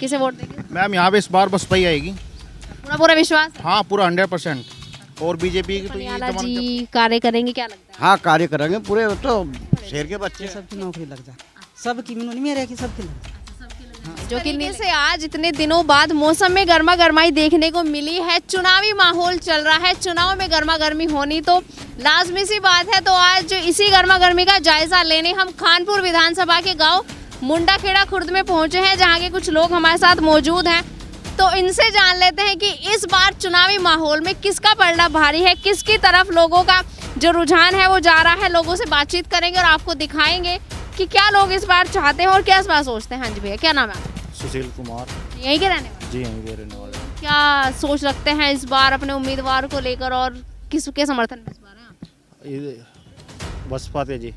किसे वोट देंगे? मैम यहाँ पे इस बार बसपा ही आएगी। पूरा पूरा विश्वास है? हाँ पूरा 100%। और बीजेपी की तो ये पटियाला जमाना जी कार्य करेंगे क्या लगता है? हाँ कार्य करेंगे पूरे, तो शहर के बच्चे सबकी नौकरी लग जाए, सबकी मेरे की सबकी लग जाए। जो कि से आज इतने दिनों बाद मौसम में गर्मा गर्माई देखने को मिली है, चुनावी माहौल चल रहा है, चुनाव में गर्मा गर्मी होनी तो लाजमी सी बात है। तो आज इसी गर्मा गर्मी का जायजा लेने हम खानपुर विधानसभा के गांव मुंडाखेड़ा खुर्द में पहुंचे हैं, जहां के कुछ लोग हमारे साथ मौजूद हैं। तो इनसे जान लेते हैं कि इस बार चुनावी माहौल में किसका पलड़ा भारी है, किसकी तरफ लोगों का जो रुझान है वो जा रहा है। लोगों से बातचीत करेंगे और आपको दिखाएंगे कि क्या लोग इस बार चाहते हैं और क्या इस बार सोचते हैं। हाँ जी भैया, क्या नाम है आपका? सुशील कुमार। यहीं के रहने वाले? जी यहीं के रहने वाले। क्या सोच रखते हैं इस बार अपने उम्मीदवार को लेकर और किसके समर्थन में इस बार हैं आप? ये बसपा थे जी,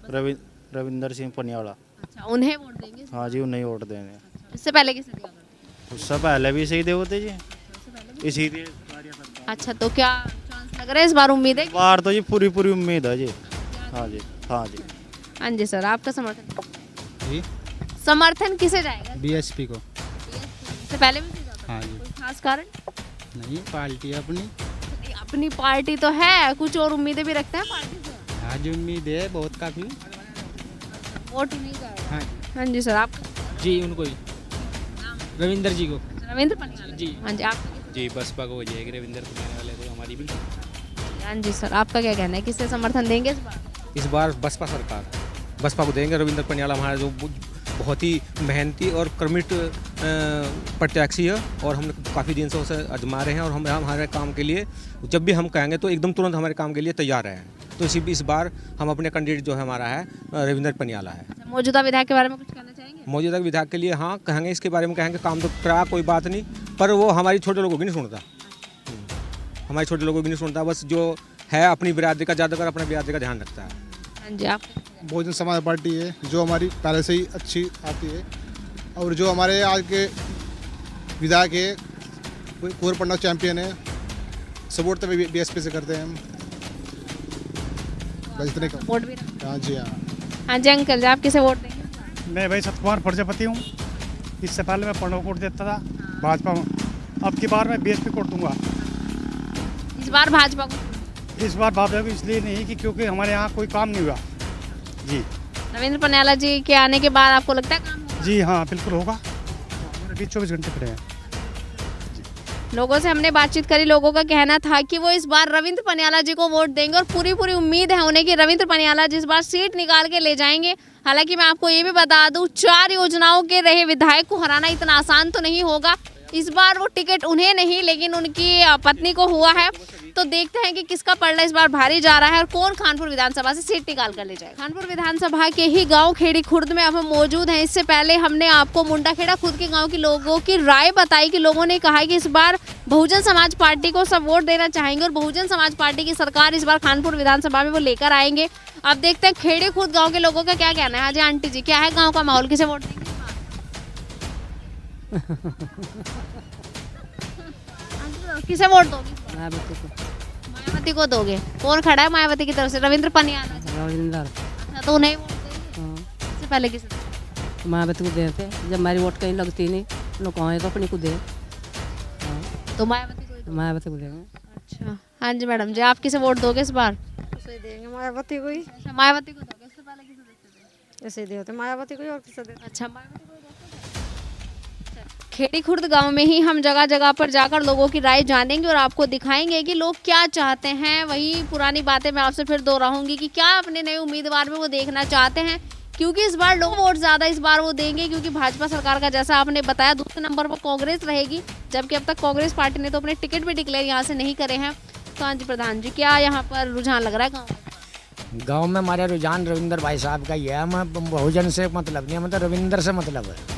रविंदर सिंह पनियाला। अच्छा, उन्हें वोट देंगे? हाँ जी उन्हें वोट देंगे। इससे पहले किसे दिया करते? उससे पहले भी सही दे होते जी, इसीलिए। अच्छा, तो क्या चांस लग रहा है इस बार, उम्मीद है? बार तो जी पूरी उम्मीद है जी। हाँ जी हाँ जी। हाँ जी सर, आपका समर्थन? जी समर्थन किसे जाएगा? बीएसपी को। इससे पहले भी दिया था? हाँ जी। कोई खास कारण? नहीं, पार्टी अपनी। अपनी पार्टी तो है, कुछ और उम्मीदें भी रखते हैं पार्टी से? आज उम्मीद है बहुत काफ़ी। वोट नहीं जाएगा? हाँ हाँ जी सर, आप? जी उनको ही, रविंदर जी को। रविंद्र पनियाला जी। हाँ जी, आप? जी बसपा को हो जाएगी, रविंदर पनियाला वाले तो हमारी भी। हाँ जी सर, आपका क्या कहना है, किससे समर्थन देंगे इस बार? इस बार बसपा सरकार, बसपा को देंगे। रविंदर पनियाला हमारा जो बहुत ही मेहनती और कर्मित प्रत्याशी है, और हम काफ़ी दिन से उसे आजमा रहे हैं, और हम हमारे काम के लिए जब भी हम कहेंगे तो एकदम तुरंत हमारे काम के लिए तैयार हैं। तो इस बार हम अपने कैंडिडेट जो है हमारा है रविंदर पनियाला है। मौजूदा विधायक के बारे में कुछ कहना चाहेंगे? मौजूदा विधायक के लिए हाँ कहेंगे, इसके बारे में कहेंगे काम तो करा कोई बात नहीं, पर वो हमारी छोटे लोगों की नहीं सुनता। हमारे छोटे लोगों की नहीं सुनता, बस जो है अपनी बिरादरी का ज़्यादातर अपने बिरादरी का ध्यान रखता है। हाँ जी, आप? बहुजन समाज पार्टी है जो हमारी पहले से ही अच्छी आती है, और जो हमारे आज के विधायक है कुंवर पंडा चैंपियन है, सपोर्ट तो बीएसपी से करते हैं हम। बस इतने का। वोट भी? हाँ जी हाँ। हाँ जी अंकल जी, आप किसे वोट देंगे? मैं भाई सतकुमार प्रजापति हूँ। इससे पहले मैं पंडो कोट देता था भाजपा में, अब की बार मैं बीएसपी कोट दूंगा। इस बार भाजपा को? इस बार भाजपा को इसलिए नहीं कि क्योंकि हमारे यहाँ कोई काम नहीं हुआ जी। रविंद्र पनियाला जी के आने के बाद आपको लगता है काम होगा? जी हाँ बिल्कुल होगा, अभी 24 घंटे खड़े हैं। लोगों से हमने बातचीत करी, लोगों का कहना था कि वो इस बार रविंद्र पनियाला जी को वोट देंगे और पूरी उम्मीद है उन्हें कि रविंद्र पनियाला जी इस बार सीट निकाल के ले जाएंगे। हालांकि मैं आपको ये भी बता दूं, 4 योजनाओं के रहे विधायक को हराना इतना आसान तो नहीं होगा। इस बार वो टिकट उन्हें नहीं लेकिन उनकी पत्नी को हुआ है। तो देखते हैं कि किसका पलड़ा इस बार भारी जा रहा है और कौन खानपुर विधानसभा से सीट निकाल कर ले जाए। खानपुर विधानसभा के ही गांव खेड़ी खुर्द में अब हम मौजूद हैं। इससे पहले हमने आपको मुंडाखेड़ा खुर्द के गांव के लोगों की राय बताई कि लोगों ने कहा कि इस बार बहुजन समाज पार्टी को सब वोट देना चाहेंगे और बहुजन समाज पार्टी की सरकार इस बार खानपुर विधानसभा में वो लेकर आएंगे। अब देखते हैं खेड़ी खुर्द गाँव के लोगों का क्या कहना है। हाँ जी आंटी जी, क्या है गाँव का माहौल, किसे वोट देंगे? किसे वोट दोगे? मायावती को दोगे? कौन खड़ा है मायावती की तरफ से? रविंद्र पनियाला जी। रविंदर। अच्छा, तो उन्हें वोट देंगे? इससे पहले किसे? मायावती को देते, जब हमारी वोट कहीं लगती नहीं, लोग कहाँ तो अपनी को दे। तो मायावती को ही दोगे? मायावती को देंगे। अच्छा, हाँ जी मैडम जी, आप किसे वोट दोगे इस बार? देंगे मायावती को ही। अच्छा, मायावती को दोगे? इससे पहले किसे देते थे? ऐसे दे होते मायावती को ही, और किसे देते? अच्छा, मायावती को ही देते थे। खेड़ी खुर्द गांव में ही हम जगह जगह पर जाकर लोगों की राय जानेंगे और आपको दिखाएंगे कि लोग क्या चाहते हैं। वही पुरानी बातें मैं आपसे फिर दोहराऊंगी कि क्या अपने नए उम्मीदवार में वो देखना चाहते हैं, क्योंकि इस बार लोग वोट ज़्यादा इस बार वो देंगे क्योंकि भाजपा सरकार का जैसा आपने बताया दूसरे नंबर पर कांग्रेस रहेगी, जबकि अब तक कांग्रेस पार्टी ने तो अपने टिकट भी डिक्लेयर यहाँ से नहीं करे हैं। तो हाँ जी प्रधान जी, क्या यहाँ पर रुझान लग रहा है गाँव में? गांव में हमारा रुझान रविंदर भाई साहब का ही है। हमें बहुजन से मतलब नहीं है, मतलब रविंदर से मतलब है।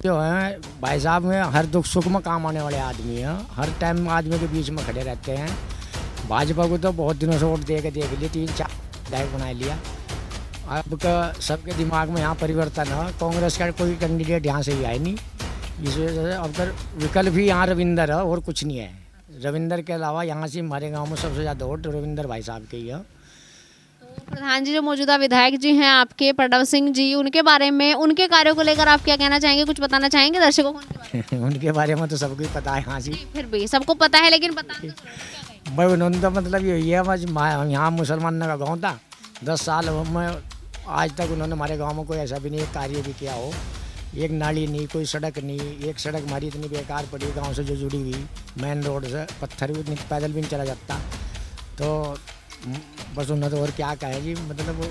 जो है भाई साहब में हर दुख सुख में काम आने वाले आदमी हैं, हर टाइम आदमी के बीच में खड़े रहते हैं। भाजपा को तो बहुत दिनों से वोट देख लिए, 3-4 विधायक बना लिया। अब का सबके दिमाग में यहाँ परिवर्तन है, कांग्रेस का कोई कैंडिडेट यहाँ से ही आए नहीं, इस वजह से अब विकल्प ही यहाँ रविंदर है और कुछ नहीं है। रविंदर के अलावा यहाँ से हमारे गाँव में सबसे ज़्यादा वोट रविंदर भाई साहब के ही है। प्रधान जी जो मौजूदा विधायक जी हैं आपके प्रणव सिंह जी, उनके बारे में, उनके कार्यों को लेकर आप क्या कहना चाहेंगे, कुछ बताना चाहेंगे दर्शकों को उनके बारे में? उनके बारे में तो सबको ही पता है। हाँ जी, फिर भी सबको पता है, लेकिन बताना तो जरूर, क्या कहेंगे? भाई उन्होंने तो मतलब यही है, बस यहाँ मुसलमान का गाँव था, 10 साल में आज तक उन्होंने हमारे गांव में कोई ऐसा भी नहीं एक कार्य भी किया हो। एक नाली नहीं, कोई सड़क नहीं, एक सड़क हमारी इतनी बेकार पड़ी गांव से जो जुड़ी हुई, मेन रोड से पत्थर भी पैदल भी नहीं चला जाता। तो बस उन्होंने तो और क्या कहे जी, मतलब वो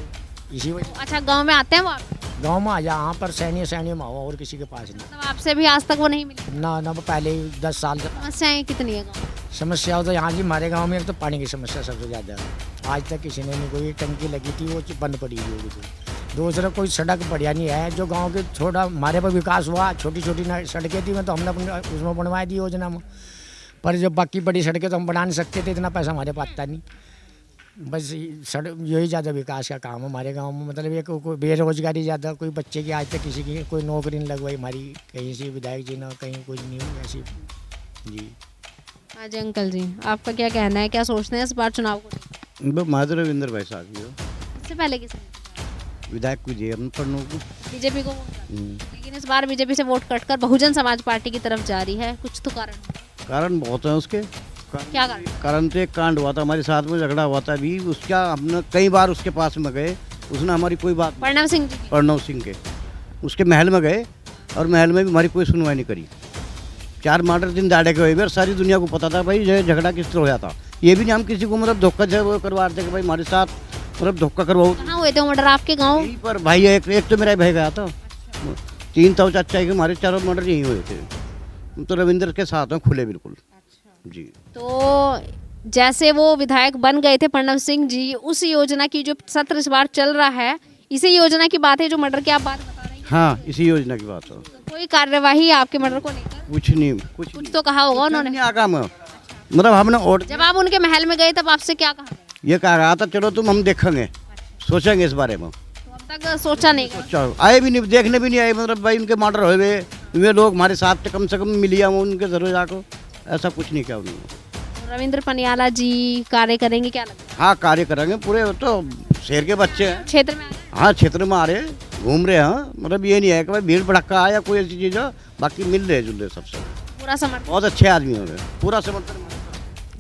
इसी वजह। अच्छा, गांव में आते हैं वो आप? गांव में यहाँ पर सैनिक में हो और किसी के पास नहीं। मतलब आपसे भी आज तक वो नहीं मिले? ना वो पहले ही 10 साल से। समस्याएं कितनी है गाँव? समस्या तो यहाँ जी हमारे गांव में एक तो पानी की समस्या सबसे ज़्यादा है। आज तक किसी ने नहीं, कोई टंकी लगी थी वो बंद पड़ी हुई होगी। दूसरा कोई सड़क बढ़िया नहीं है। जो गांव के छोटा हमारे पर विकास हुआ, छोटी छोटी सड़कें थी, तो हमने अपने उसमें बनवा दी योजना में, पर जो बाकी बड़ी सड़कें तो हम बना नहीं सकते थे, इतना पैसा हमारे पास था नहीं। बस सड़क यही ज़्यादा विकास का काम है हमारे गांव में। मतलब ये कोई बेरोजगारी ज़्यादा, कोई बच्चे की आज तक किसी की कोई नौकरी नहीं लगवाई हमारी कहीं से, विधायक जी ना कहीं कुछ नहीं हुई ऐसी जी। हाँ जी अंकल जी, आपका क्या कहना है, क्या सोचते हैं इस बार चुनाव को? महादेव रविंदर भाई साहब की हो। इससे पहले किसे? विधायक को दिए हम पढ़ने को। बीजेपी को वोट करते हैं। लेकिन इस बार बीजेपी से वोट कटकर बहुजन समाज पार्टी की तरफ जा रही है, कुछ तो कारण है? कारण बहुत है उसके। क्या कारण? कारण तो एक कांड हुआ था हमारे साथ में, झगड़ा हुआ था अभी उसका, हमने कई बार उसके पास में गए, उसने हमारी कोई बात, प्रणव सिंह जी, प्रणव सिंह के उसके महल में गए और महल में भी हमारी कोई सुनवाई नहीं करी। 4 मर्डर दिन दाड़े के हुए और सारी दुनिया को पता था भाई ये झगड़ा किस तरह होया था। ये भी नहीं हम किसी को मतलब धोखा जो वो करवा रहे थे कि भाई हमारे साथ मतलब धोखा करवाओ। कहाँ हुए थे मर्डर आपके गाँव? यहीं पर भाई, एक तो मेरा भाई गया था, 3 तो चाचा के हमारे 4 मर्डर यहीं हुए थे। हम तो रविंदर के साथ हैं खुले बिल्कुल जी। तो जैसे वो विधायक बन गए थे प्रणव सिंह जी, उस योजना की जो सत्र इस बार चल रहा है, इसी योजना की बात है जो मर्डर की आप बात बता रही हैं? हाँ, इसी योजना की बात है। तो कोई कार्यवाही आपके मर्डर को लेकर? कुछ नहीं, कुछ तो कहा होगा उन्होंने? आका में मतलब हमने और जब आप उनके महल में गए तब आपसे क्या कहा? ये कह रहा था चलो तुम हम देखेंगे, सोचेंगे इस बारे में। तो अब तक सोचा नहीं? सोचा आए भी नहीं, देखने भी नहीं आए। मतलब भाई उनके मर्डर हुए वे लोग हमारे साथ कम से कम मिलिया उनके जरूर जाको, ऐसा कुछ नहीं किया उन्होंने। रविंद्र पनियाला जी कार्य करेंगे क्या लगता है? हाँ, कार्य करेंगे पूरे, तो शहर के बच्चे हैं, क्षेत्र में? हाँ क्षेत्र में आ रहे घूम रहे हैं। मतलब ये नहीं है कि भाई भीड़ भड़का आया कोई ऐसी चीज़ है, बाकी मिल रहे जुल रहे सबसे। पूरा समर्थन? बहुत अच्छे आदमी हो गए, पूरा समर्थन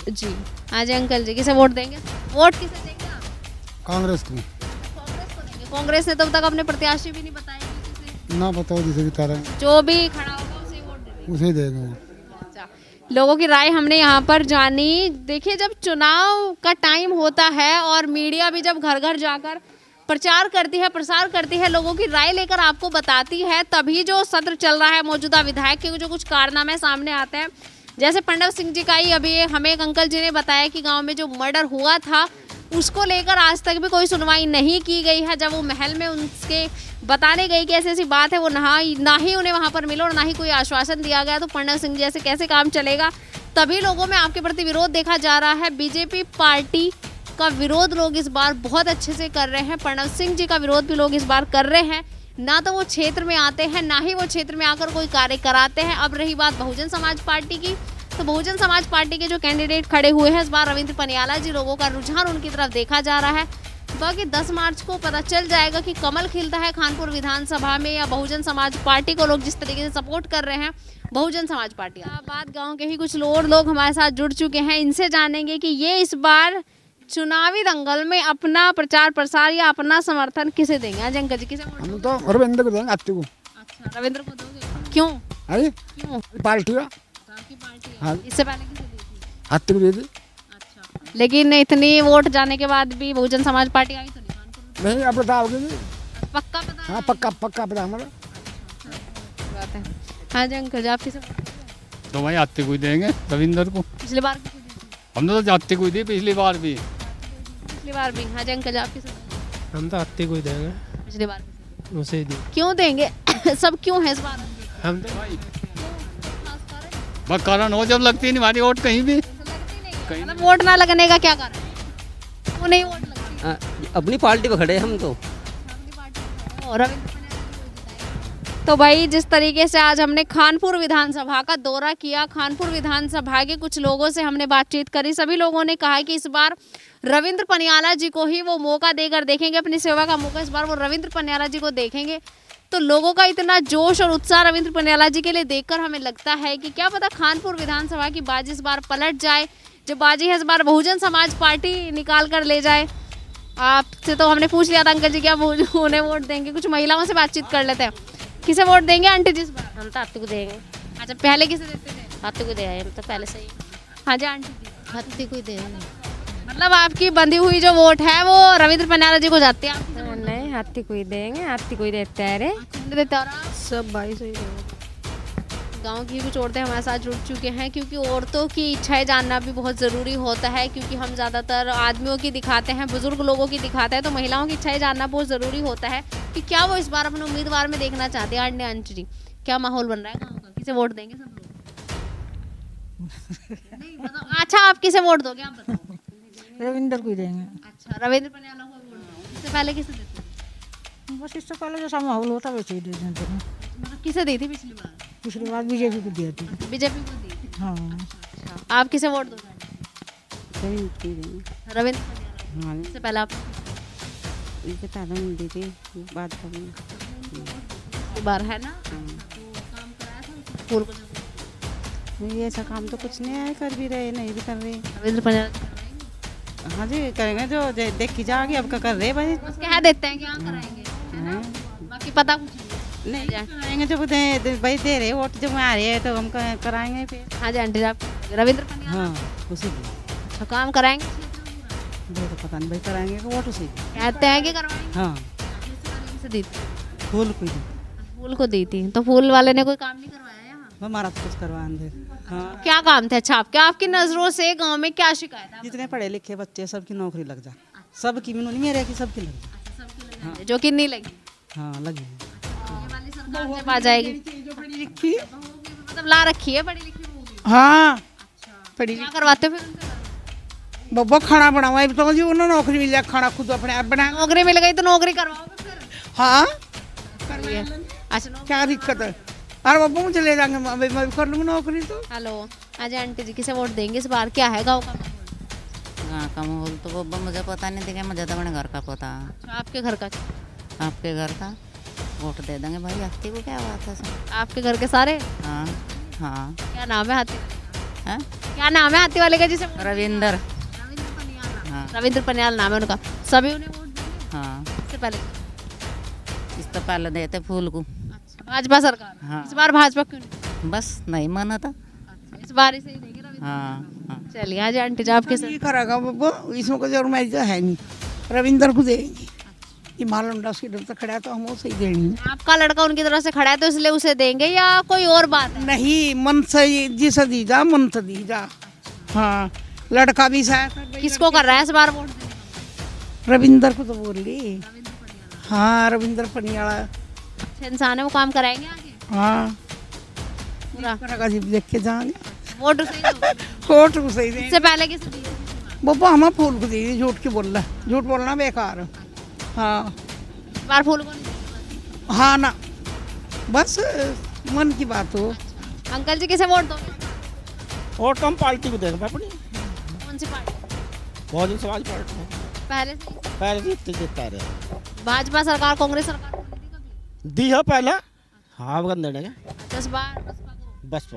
जी। हाँ जी अंकल जी, किसे वोट देंगे? वोट किसे देंगे आप? कांग्रेस को। कांग्रेस को देंगे। कांग्रेस ने तब तक अपने प्रत्याशी भी नहीं बताए किसी ना बताओ जिसे भी तारा जो भी खड़ा होगा उसे वोट देंगे। उसे देंगे। अच्छा, लोगों की राय हमने यहाँ पर जानी। देखिए, जब चुनाव का टाइम होता है और मीडिया भी जब घर घर जाकर प्रचार करती है, प्रसार करती है, लोगों की राय लेकर आपको बताती है, तभी जो सत्र चल रहा है मौजूदा विधायक के जो कुछ कारनामे सामने आते हैं। जैसे प्रणव सिंह जी का ही अभी हमें एक अंकल जी ने बताया कि गांव में जो मर्डर हुआ था उसको लेकर आज तक भी कोई सुनवाई नहीं की गई है। जब वो महल में उनके बताने गई कि ऐसी ऐसी बात है, वो ना ही उन्हें वहां पर मिला और ना ही कोई आश्वासन दिया गया। तो प्रणव सिंह जी ऐसे कैसे काम चलेगा? तभी लोगों में आपके प्रति विरोध देखा जा रहा है। बीजेपी पार्टी का विरोध लोग इस बार बहुत अच्छे से कर रहे हैं, प्रणव सिंह जी का विरोध भी लोग इस बार कर रहे हैं। ना तो वो क्षेत्र में आते हैं, ना ही वो क्षेत्र में आकर कोई कार्य कराते हैं। अब रही बात बहुजन समाज पार्टी की, तो बहुजन समाज पार्टी के जो कैंडिडेट खड़े हुए हैं इस बार रविंद्र पनियाला जी, लोगों का रुझान उनकी तरफ देखा जा रहा है। बाकी 10 मार्च को पता चल जाएगा कि कमल खिलता है खानपुर विधानसभा में या बहुजन समाज पार्टी को लोग जिस तरीके से सपोर्ट कर रहे हैं बहुजन समाज पार्टी। बात गाँव के ही कुछ लोग हमारे साथ जुड़ चुके हैं, इनसे जानेंगे कि ये इस बार चुनावी दंगल में अपना प्रचार प्रसार या अपना समर्थन किसे देंगे? आज अंकल जी किसे वोट? हम तो रविंद्र को देंगे। आपको? अच्छा, रविंद्र को दोगे? क्यों? अरे क्यों? पार्टी का। आपकी पार्टी है? हाँ। इससे पहले किसे दी थी? हाथी को दे दी। अच्छा, लेकिन इतनी वोट जाने के बाद भी बहुजन समाज पार्टी आई तो नहीं कानपुर में? नहीं, अब बताओगे? पक्का पता है? हाँ, पक्का पता हमारा। बात है। हाँ जी अंकल जी, आप किसे वोट देंगे? तो भाई आते को देंगे रविंदर को। पिछली बार किसे दी थी? हमने तो जाते को दी पिछली बार भी। पिछली बार भी? हाँ जी अंकल जी, आप किसे देंगे? हम तो आते को ही देंगे, पिछली बार किसे देंगे? उसे ही दी। क्यों देंगे? सब क्यों है इस बार? हम तो भाई बस कारण हो जब लगती नहीं हमारी वोट कहीं भी। मतलब वोट ना लगने का क्या कारण है? वो नहीं वोट लगती? अपनी पार्टी पे खड़े हम तो। और रविंद्र पनियाला जी को जिताएंगे? तो भाई जिस तरीके से आज हमने खानपुर विधानसभा का दौरा किया, खानपुर विधानसभा के कुछ लोगों से हमने बातचीत करी, सभी लोगों ने कहा कि इस बार रविंद्र पनियाला जी को ही वो मौका देकर देखेंगे, अपनी सेवा का मौका इस बार वो रविंद्र पनियाला जी को देखेंगे। तो लोगों का इतना जोश और उत्साह रविंद्र पनियाला जी के लिए देखकर हमें लगता है कि क्या पता खानपुर विधानसभा की बाजी इस बार पलट जाए। जो बाजी है इस बार बहुजन समाज पार्टी निकाल कर ले जाए। आपसे तो हमने पूछ लिया था अंकल जी क्या उन्हें वोट देंगे, कुछ महिलाओं से बातचीत कर लेते हैं। किसे वोट देंगे आंटी जी इस बार? हम तो हाथी को देंगे। अच्छा, पहले किसे देते थे? हाथी को दे आए हम तो पहले से ही। हाँ जी आंटी जी, हाथी को ही देंगे। मतलब आपकी बंधी हुई जो वोट है वो रविंद्र पनियाला जी को जाती है? नहीं, हाथी को ही देंगे, हाथी को ही देते हैं। रे देते और आप? सब भाई सही है। गांव की कुछ औरतें हमारे साथ जुड़ चुके हैं, क्योंकि औरतों की इच्छाएं जानना भी बहुत ज़रूरी होता है, क्योंकि हम ज़्यादातर आदमियों की दिखाते हैं, बुजुर्ग लोगों की दिखाते हैं, तो महिलाओं की इच्छाएं जानना बहुत ज़रूरी होता है कि क्या वो इस बार अपने उम्मीदवार में देखना चाहते हैं। आंटी जी, क्या माहौल बन रहा है गाँव का? किसे वोट देंगे सब लोग? नहीं बताओ। अच्छा, आप किसे वोट दोगे आप बताओ? रविंदर को ही देंगे। अच्छा, रविंद्र पनियाला को वोट दोगे। इससे पहले किसे देते थे? बस इससे पहले जैसा माहौल होता वैसे ही दे देते हैं। मतलब किसे दी थी पिछली बार? पिछली बार बीजेपी को दिया थी। बीजेपी को दी थी। हाँ। अच्छा, आप किसे वोट दोगे? रविंद्र पनियाला। हाँ, इससे पहले आप इनके ताला नहीं दी थी बात करनी पिछली बार है ना? तो काम कराया था उसने फूल को जब ये ऐसा काम तो कुछ नहीं है, कर भी रहे नहीं भी कर रहे। रविंद्र पनियाला जी करवाएंगे? हाँ जी करेंगे, जो देखी जाएगी अब क्या कर रहे भाई। बस कह देते हैं कि हाँ कराएंगे, है ना? बाकी पता कुछ नहीं कराएंगे, जब भाई दे रहे वोट जब आ रहे हैं तो हम कराएंगे फिर। हाँ जी आंटी जी, आप रविंद्र पनियाला। हाँ उसी अच्छा, काम कराएंगे? वो तो पता नहीं भाई, कराएंगे वोट उसी। कहते हैं कि करवाएंगे। हाँ, किसे दी थी? फूल को फूल को दी थी, तो फूल वाले ने कोई काम नहीं करवाया यहाँ? हमारा तो कुछ करवा दे। हाँ, क्या काम थे? अच्छा, आपकी नजरों से गांव में क्या शिकायत है? जितने पढ़े लिखे बच्चे सबकी नौकरी लग जा, सबकी भी नहीं मेरे की सबकी लग जा। हाँ। जो कि नहीं लगी, हाँ लगी। ये वाली सरकार जब आ जाएगी पढ़ी लिखी। मतलब ला रखी है पढ़ी लिखी बहू भी। हाँ पढ़ी क्या करवाते हो फिर उनसे? बब्बा खाना बनावा तो जी उन्हें नौकरी मिल जाए, खाना खुद अपने आप बना। नौकरी मिल गई तो नौकरी करवाओगे फिर? हाँ अच्छा, क्या दिक्कत है? अरे बब्बा मुझे ले जाएंगे, मैं भी कर लूँगी नौकरी तो। हेलो, आज आंटी जी किसे वोट देंगे इस बार? क्या है गाँव का माहौल? हाँ का माहौल तो बब्बा मुझे पता नहीं देगा, मुझे तो अपने घर का पता। अच्छा, आपके घर का? आपके घर का वोट दे देंगे भाई, हाथी को क्या बात है सर? आपके घर के सारे? हाँ हाँ। क्या नाम है हाथी वाले का? हाँ? क्या नाम है हाथी वाले का जिसे? रविंदर। हाँ, रविंद्र पनियाल नाम है उनका। सभी उन्हें वोट देंगे? हाँ, इससे पहले? इससे पहले देते फूल को। अच्छा, भाजपा सरकार। हाँ। इस बार भाजपा क्यों नहीं? बस नहीं माना था। अच्छा, इस बार इसे ही देंगे रविंद्र। हाँ हाँ। चलिए, आज आंटी जी आपके साथ। ये करेगा बब्बा, इसमें कोई जरूर मैं है नहीं। रविंदर को देंगे। ये मालूम उसकी तरफ से खड़ा है तो हम उसे ही देनी है। आपका लड़का उनकी तरफ से खड़ा है तो इसलिए उसे देंगे या कोई और बात है? नहीं, मन से जिसे दी जा, मन से दी जा। हाँ, लड़का भी शायद। किसको कर रहा है इस बार वोट देने का? रविंदर को तो बोल ली। हाँ, रविंदर पनियाला अच्छा इंसान है, वो काम कराएंगे आगे हाँ पूरा? करेगा जी, देख के जाएंगे। वोट उसे ही दोगे? वोट को सही देंगे। इससे पहले किसे दी थी? बब्बा हम फूल को दी, झूठ के बोल रहा, झूठ बोलना बेकार है। हाँ इस बार फूल को नहीं देंगे? हाँ ना, बस मन की बात हो। अंकल जी किसे वोट दोगे? वोट तो हम पार्टी को देंगे अपनी, कौन सी पार्टी? बहुजन समाज पार्टी। पहले से ही? पहले जीतते जीतता रहे। भाजपा सरकार कांग्रेस सरकार को दी थी कभी? दी है पहले। हाँ बगन देने का। 10 बार बसपा को? बस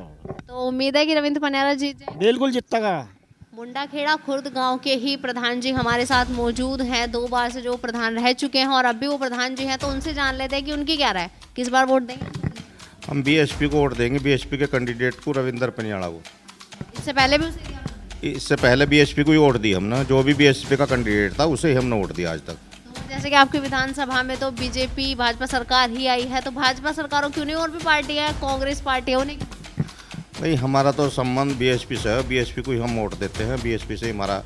तो उम्मीद है कि रविंद्र पनियाला जीत जाए। बिल्कुल जीतेगा। मुंडाखेड़ा खुर्द गांव के ही प्रधान जी हमारे साथ मौजूद हैं। 2 बार से जो प्रधान रह चुके हैं और अब भी वो प्रधान जी हैं, तो उनसे जान लेते हैं कि उनकी क्या राय है, किस बार वोट देंगे? हम बीएसपी को वोट देंगे, बीएसपी के कैंडिडेट को, रविंदर पनियाला को। इससे पहले भी उसे दिया? इससे पहले बीएसपी को ही वोट दी हमने, जो भी बीएसपी का कैंडिडेट था उसे ही हमने वोट दिया आज तक। तो जैसे कि आपकी विधानसभा में तो बीजेपी भाजपा सरकार ही आई है, तो भाजपा सरकारों क्यों नहीं और भी पार्टी है, कांग्रेस पार्टी है, उन्हें भाई हमारा तो संबंध बीएसपी से है, बीएसपी को ही हम वोट देते हैं, बीएसपी से ही हमारा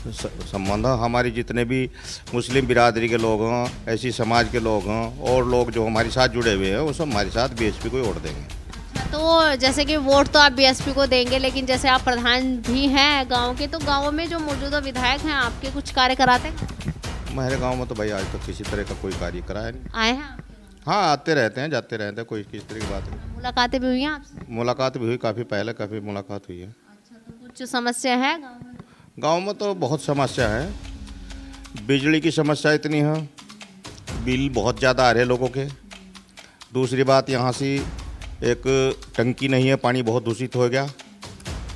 संबंध है। हमारी जितने भी मुस्लिम बिरादरी के लोग हैं, ऐसी समाज के लोग हैं और लोग जो हमारे साथ जुड़े हुए हैं, वो सब हमारे साथ बीएसपी को ही वोट देंगे। तो जैसे कि वोट तो आप बीएसपी को देंगे, लेकिन जैसे आप प्रधान भी हैं गांव के, तो गांव में जो मौजूदा विधायक हैं आपके कुछ कार्य कराते हैं? हमारे गांव में तो भाई आज तक किसी तरह का कोई कार्य कराया नहीं। आए हैं? हाँ आते रहते हैं, जाते रहते हैं, कोई किस तरह की बात नहीं। मुलाकातें भी हुई हैं आपसे? मुलाकात भी हुई, काफ़ी पहले काफ़ी मुलाकात हुई है। अच्छा, तो कुछ समस्या है गाँव में? गांव में तो बहुत समस्या है। बिजली की समस्या इतनी है, बिल बहुत ज़्यादा आ रहे हैं लोगों के। दूसरी बात, यहाँ से एक टंकी नहीं है, पानी बहुत दूषित हो गया।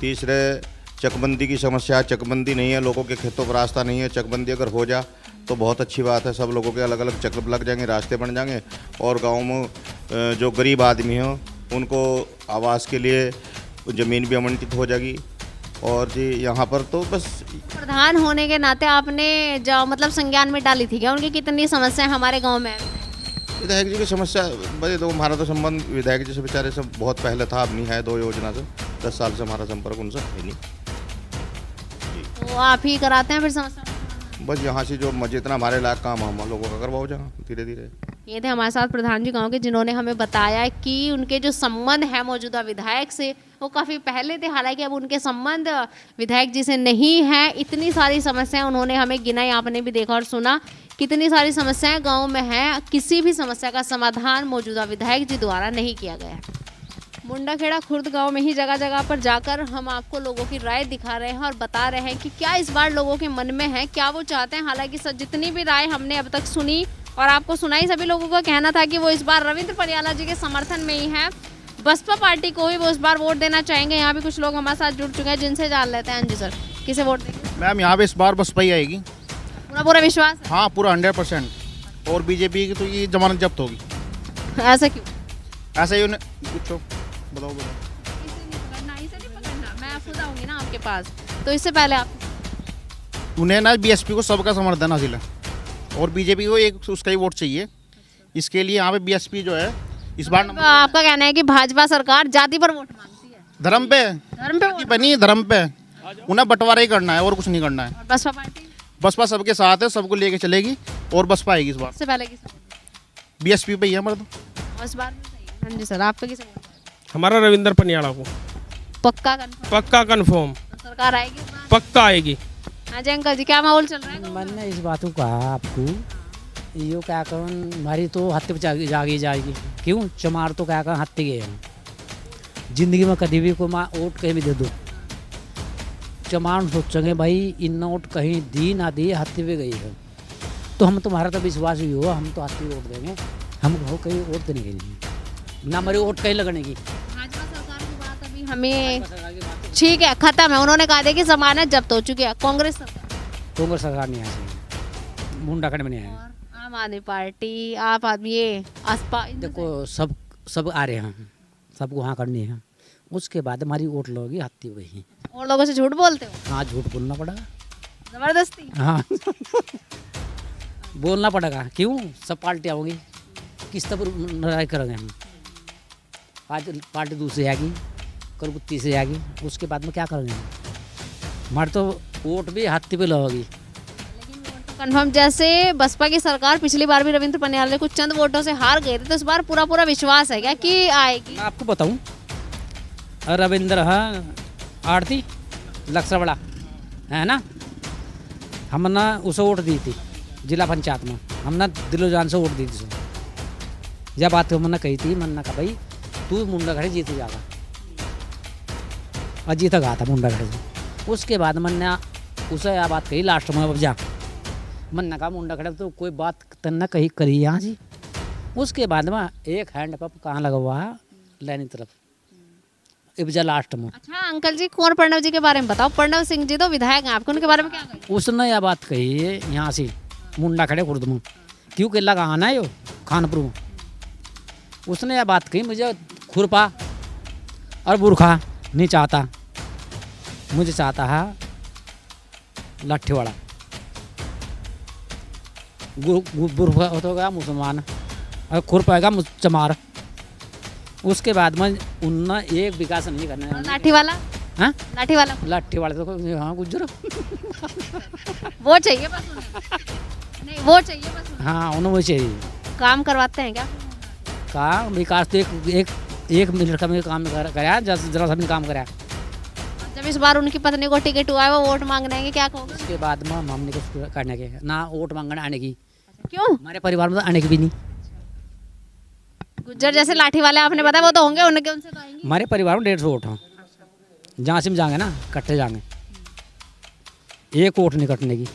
तीसरे, चकबंदी की समस्या, चकबंदी नहीं है, लोगों के खेतों पर रास्ता नहीं है। चकबंदी अगर हो जा तो बहुत अच्छी बात है, सब लोगों के अलग अलग चक्र लग जाएंगे, रास्ते बन जाएंगे और गांव में जो गरीब आदमी हो उनको आवास के लिए ज़मीन भी आवंटित हो जाएगी। और जी यहाँ पर तो बस प्रधान होने के नाते आपने जो मतलब संज्ञान में डाली थी क्या उनकी कितनी समस्याएं हमारे गांव में? विधायक जी की समस्या भाई, तो हमारा तो संबंध विधायक जी से बेचारे सब बहुत पहले था, अब नहीं है। 2 योजना से 10 साल से हमारा संपर्क उनसे है नहीं। तो आप ही कराते हैं फिर समस्या? बस यहाँ से जो जितना हमारे लायक काम हम लोगों का करवाओ जहाँ धीरे धीरे। ये थे हमारे साथ प्रधान जी गांव के, जिन्होंने हमें बताया कि उनके जो संबंध है मौजूदा विधायक से वो काफ़ी पहले थे, हालांकि अब उनके संबंध विधायक जी से नहीं है। इतनी सारी समस्याएं उन्होंने हमें गिनाई, आपने भी देखा और सुना कितनी सारी समस्याएं गांव में हैं। किसी भी समस्या का समाधान मौजूदा विधायक जी द्वारा नहीं किया गया है। मुंडाखेड़ा खुर्द गांव में ही जगह जगह पर जाकर हम आपको लोगों की राय दिखा रहे हैं और बता रहे हैं कि क्या इस बार लोगों के मन में है, क्या वो चाहते हैं। हालांकि जितनी भी राय हमने अब तक सुनी और आपको सुनाई, सभी लोगों का कहना था कि वो इस बार रविंद्र पनियाला जी के समर्थन में ही है, बसपा पार्टी को ही वो इस बार वोट देना चाहेंगे। यहाँ भी कुछ लोग हमारे साथ जुड़ चुके हैं, जिनसे जान लेते हैं। जी सर, किसे वोट देंगे? मैम यहाँ पे इस बार बसपा ही आएगी। पूरा विश्वास है? हाँ पूरा 100%। और बीजेपी की तो ये जमानत जब्त होगी। ऐसा क्यों? ऐसा ही उन्हें पूछो, बताओ। इसे नहीं पकड़ना, मैं खुद आऊंगी ना आपके पास, तो इससे पहले आप उन्हें ना बीएसपी को सबका समर्थन हासिल है और बीजेपी को एक उसका ही वोट चाहिए। इसके लिए यहाँ पे बीएसपी जो है इस बार आपका कहना है कि भाजपा सरकार जाति पर वोट मांगती है? धर्म पे बनी, धर्म पे उन्हें बंटवारा ही करना है और कुछ नहीं करना है। बसपा पार्टी? बसपा सबके साथ है, सबको लेके चलेगी और बसपा आएगी इस बार। इससे पहले किसे? बीएसपी पे ही है हमारा तो। इस बार हाँ जी सर, आपका किसे वोट? हमारा रविंद्र पनियाला को। पक्का कंफर्म? पक्का कंफर्म। तो सरकार आएगी? पक्का आएगी। हाँ जी अंकल जी, क्या माहौल चल रहा है? मैंने इस बात को कहा आपको, यो क्या कहूँ, हमारी तो हत्या पे जागी जाएगी। क्यों? चमार तो क्या कहूँ हत्या गए हैं जिंदगी में, कभी भी कोई वोट कहीं भी दे दो, चमार सोचेंगे भाई इन नोट कहीं दी ना दी, हत्या पे गई है। तो हम तुम्हारा तो विश्वास ही हो, हम तो हत्या वोट देंगे, हम कहीं वोट तो नहीं करेंगे ना, हमारी वोट कहीं लगने की। भाजपा सरकार की बात अभी हमें ठीक है, खत्म है। उन्होंने कहा था कि जमानत जब्त हो चुकी है। कांग्रेस सरकार नहीं आई, मुंडाखेड़ा में नहीं आई। आम आदमी पार्टी, आप आदमी, ये आसपा, देखो सब आ रहे हैं, सबको हाँ करनी है। उसके बाद हमारी वोट लोगी हत्ती वही। और लोगों से झूठ बोलते हो? हाँ झूठ बोलना पड़ेगा, जबरदस्ती। हाँ बोलना पड़ेगा। क्यों? सब पार्टियाँ होंगी, किस तरह लड़ाई करेंगे हम? आज पार्टी दूसरी आएगी, कल तीसरी आएगी, उसके बाद में क्या करेंगे हम? हमारे तो वोट भी हत्ती पे लगेगी। कंफर्म, जैसे बसपा की सरकार पिछली बार भी रविंद्र पनियाला कुछ चंद वोटों से हार गए थे, तो इस बार पूरा विश्वास है क्या कि आएगी? मैं आपको बताऊं, रविंद्र हाँ आरती लक्ष्य है ना, हमने उसे वोट दी थी जिला पंचायत में, हमने दिलो जान से वोट दी थी। जब बात हमने कही थी, मैंने कहा भाई तू मुंडाखेड़ा जीत जाएगा, और जीत गया था मुंडाखेड़ा से। उसके बाद मैंने उसे यह बात कही लास्ट में, अब जा मैंने कहा मुंडाखेड़ा तो कोई बात तन्ना कही करी यहाँ जी। उसके बाद में एक हैंड पंप कहाँ लगा हुआ है, लैनी तरफ, इब्जा लास्ट में। अच्छा अंकल जी, कुंवर प्रणव जी के बारे में बताओ। प्रणव सिंह जी तो विधायक हैं आपके, उनके बारे में क्या कहें? उसने यह बात कही है यहाँ से मुंडाखेड़ा खुर्द में, क्यों किला का आना है यो खानपुर में। उसने यह बात कही, मुझे खुरपा और बुरखा नहीं चाहता, मुझे चाहता है लाठीवाड़ा। बुरखा हो गया मुसलमान और खुरपाएगा चमार। उसके बाद में उनने एक विकास नहीं करना है। लाठी वाला? हाँ लाठी वाला तो हाँ गुजर वो चाहिए बस उन्हें। नहीं वो चाहिए बस उन्हें। हाँ उन्हें वो चाहिए। काम करवाते हैं क्या? काम विकास तो एक मिनट का में काम कराया, जरा सा भी काम कराया। जब इस बार उनकी पत्नी को टिकट हुआ है, वो वोट मांगने आएंगे, क्या कहोगे? उसके बाद में हमने कुछ करने के ना वोट मांगने आने की। क्यों? हमारे परिवार में तो आने की भी नहीं। गुज्जर जैसे लाठी वाले आपने बताया वो तो होंगे, उनके उनसे तो आएंगे। हमारे परिवार में 150 वोट हैं। जहाँ से हम जाएंगे ना कट्टे जाएंगे, एक वोट नहीं कटने की।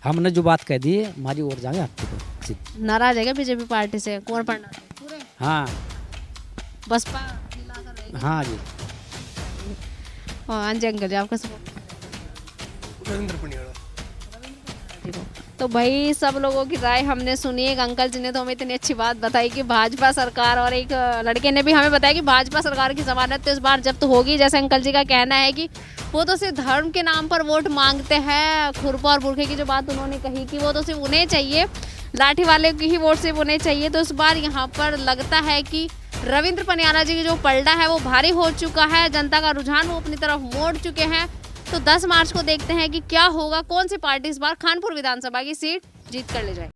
हमने जो बात कह दी है हमारी वोट जाएंगे हत्ती को। नाराज है क्या बीजेपी पार्टी से? कुंवर पंडा पूरे हाँ बसपा? हाँ जी। हाँ जी अंकल जी, आपका सपोर्ट? रविंद्र पनियाला। तो भाई सब लोगों की राय हमने सुनी। एक अंकल जी ने तो हमें इतनी अच्छी बात बताई कि भाजपा सरकार, और एक लड़के ने भी हमें बताया कि भाजपा सरकार की जमानत तो इस बार जब्त होगी। जैसे अंकल जी का कहना है कि वो तो सिर्फ धर्म के नाम पर वोट मांगते हैं। खुरपा और बुरखे की जो बात उन्होंने कही कि वो तो सिर्फ उन्हें चाहिए, लाठी वाले की ही वोट सिर्फ उन्हें चाहिए। तो इस बार यहाँ पर लगता है कि रविंद्र पनियाला जी की जो पलड़ा है वो भारी हो चुका है। जनता का रुझान वो अपनी तरफ मोड़ चुके हैं। तो 10 मार्च को देखते हैं कि क्या होगा, कौन सी पार्टी इस बार खानपुर विधानसभा की सीट जीत कर ले जाए।